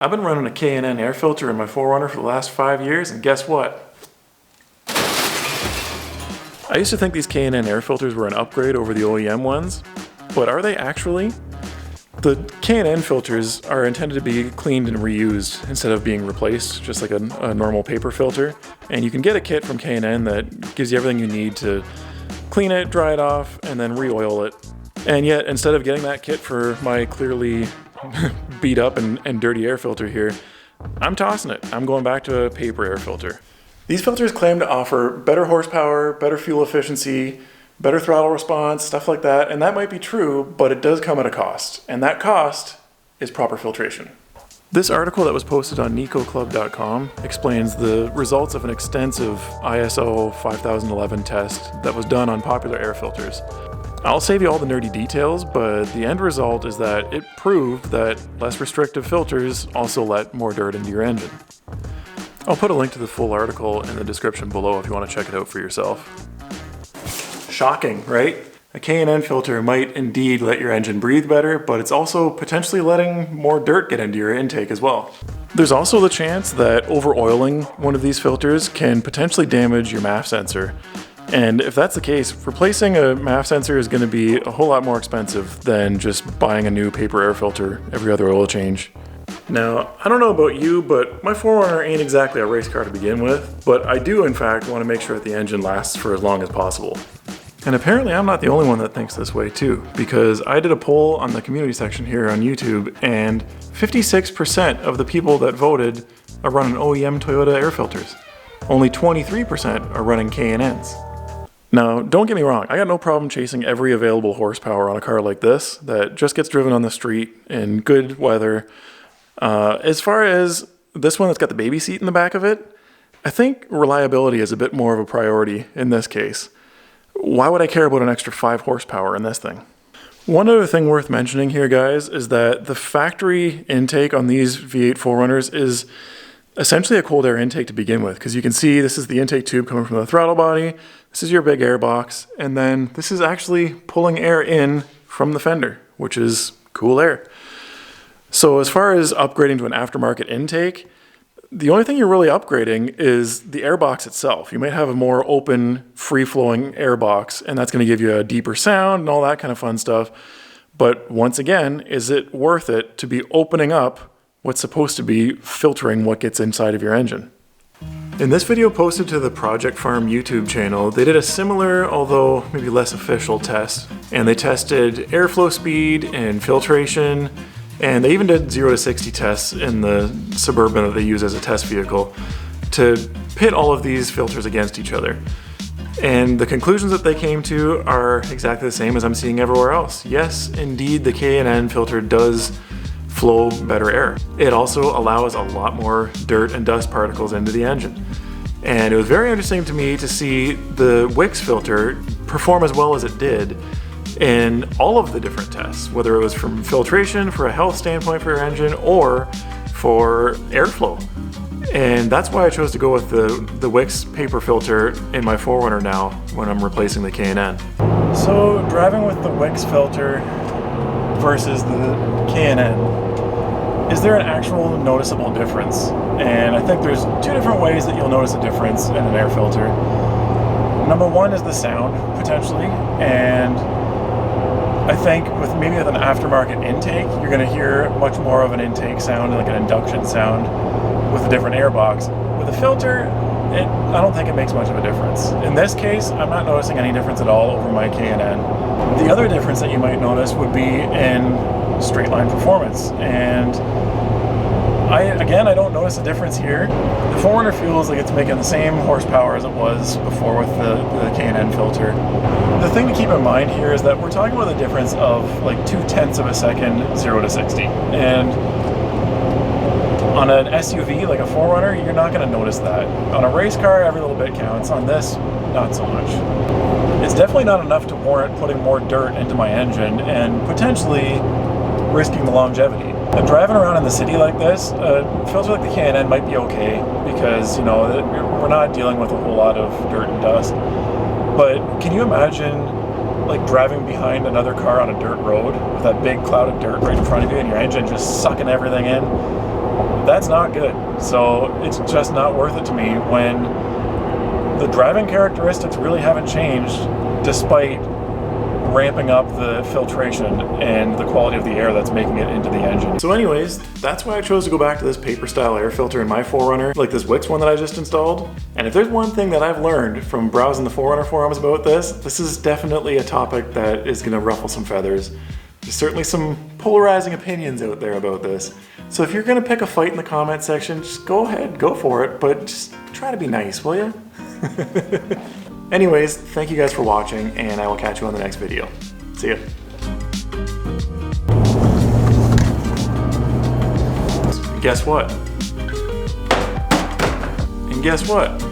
I've been running a K&N air filter in my 4Runner for the last 5 years, and guess what? I used to think these K&N air filters were an upgrade over the OEM ones, but are they actually? The K&N filters are intended to be cleaned and reused instead of being replaced, just like a normal paper filter. And you can get a kit from K&N that gives you everything you need to clean it, dry it off, and then re-oil it. And yet, instead of getting that kit for my clearly beat up and dirty air filter here, I'm tossing it. I'm going back to a paper air filter. These filters claim to offer better horsepower, better fuel efficiency, better throttle response, stuff like that, and that might be true, but it does come at a cost, and that cost is proper filtration. This article that was posted on nicoclub.com explains the results of an extensive ISO 5011 test that was done on popular air filters. I'll save you all the nerdy details, but the end result is that it proved that less restrictive filters also let more dirt into your engine. I'll put a link to the full article in the description below if you want to check it out for yourself. Shocking, right? A K&N filter might indeed let your engine breathe better, but it's also potentially letting more dirt get into your intake as well. There's also the chance that over-oiling one of these filters can potentially damage your MAF sensor. And if that's the case, replacing a MAF sensor is going to be a whole lot more expensive than just buying a new paper air filter every other oil change. Now, I don't know about you, but my 4Runner ain't exactly a race car to begin with, but I do in fact want to make sure that the engine lasts for as long as possible. And apparently I'm not the only one that thinks this way too, because I did a poll on the community section here on YouTube, and 56% of the people that voted are running OEM Toyota air filters. Only 23% are running K&Ns. Now, don't get me wrong, I got no problem chasing every available horsepower on a car like this that just gets driven on the street in good weather. As far as this one that's got the baby seat in the back of it, I think reliability is a bit more of a priority in this case. Why would I care about an extra 5 horsepower in this thing? One other thing worth mentioning here, guys, is that the factory intake on these V8 4Runners is essentially a cold air intake to begin with, because you can see this is the intake tube coming from the throttle body, this is your big air box, and then this is actually pulling air in from the fender, which is cool air. So as far as upgrading to an aftermarket intake, the only thing you're really upgrading is the air box itself. You might have a more open, free-flowing air box, and that's going to give you a deeper sound and all that kind of fun stuff. But once again, is it worth it to be opening up what's supposed to be filtering what gets inside of your engine? In this video posted to the Project Farm YouTube channel, they did a similar, although maybe less official test, and they tested airflow speed and filtration, and they even did 0 to 60 tests in the Suburban that they use as a test vehicle to pit all of these filters against each other. And the conclusions that they came to are exactly the same as I'm seeing everywhere else. Yes, indeed, the K&N filter does flow better air. It also allows a lot more dirt and dust particles into the engine. And it was very interesting to me to see the Wix filter perform as well as it did in all of the different tests, whether it was from filtration for a health standpoint for your engine or for airflow. And that's why I chose to go with the Wix paper filter in my 4Runner now when I'm replacing the K&N. So driving with the Wix filter versus the K&N, is there an actual noticeable difference? And I think there's 2 different ways that you'll notice a difference in an air filter. Number one is the sound, potentially, and I think with an aftermarket intake, you're going to hear much more of an intake sound, like an induction sound, with a different air box. With a filter, I don't think it makes much of a difference. In this case, I'm not noticing any difference at all over my K&N. The other difference that you might notice would be in straight line performance. And I don't notice a difference here. The 4Runner feels like it's making the same horsepower as it was before with the K&N filter. The thing to keep in mind here is that we're talking about a difference of like 0.2 of a second, 0 to 60. And on an SUV like a 4Runner, you're not going to notice that. On a race car, every little bit counts. On this, not so much. It's definitely not enough to warrant putting more dirt into my engine and potentially risking the longevity. Driving around in the city like this, a filter like the K&N might be okay because, you know, we're not dealing with a whole lot of dirt and dust. But can you imagine like driving behind another car on a dirt road with that big cloud of dirt right in front of you and your engine just sucking everything in? That's not good. So it's just not worth it to me when the driving characteristics really haven't changed despite ramping up the filtration and the quality of the air that's making it into the engine. So anyways, that's why I chose to go back to this paper style air filter in my 4Runner, like this Wix one that I just installed. And if there's one thing that I've learned from browsing the 4Runner forums about this is definitely a topic that is gonna ruffle some feathers. There's certainly some polarizing opinions out there about this. So if you're gonna pick a fight in the comment section, just go ahead, go for it, but just try to be nice, will ya? Anyways, thank you guys for watching, and I will catch you on the next video. See ya. And guess what?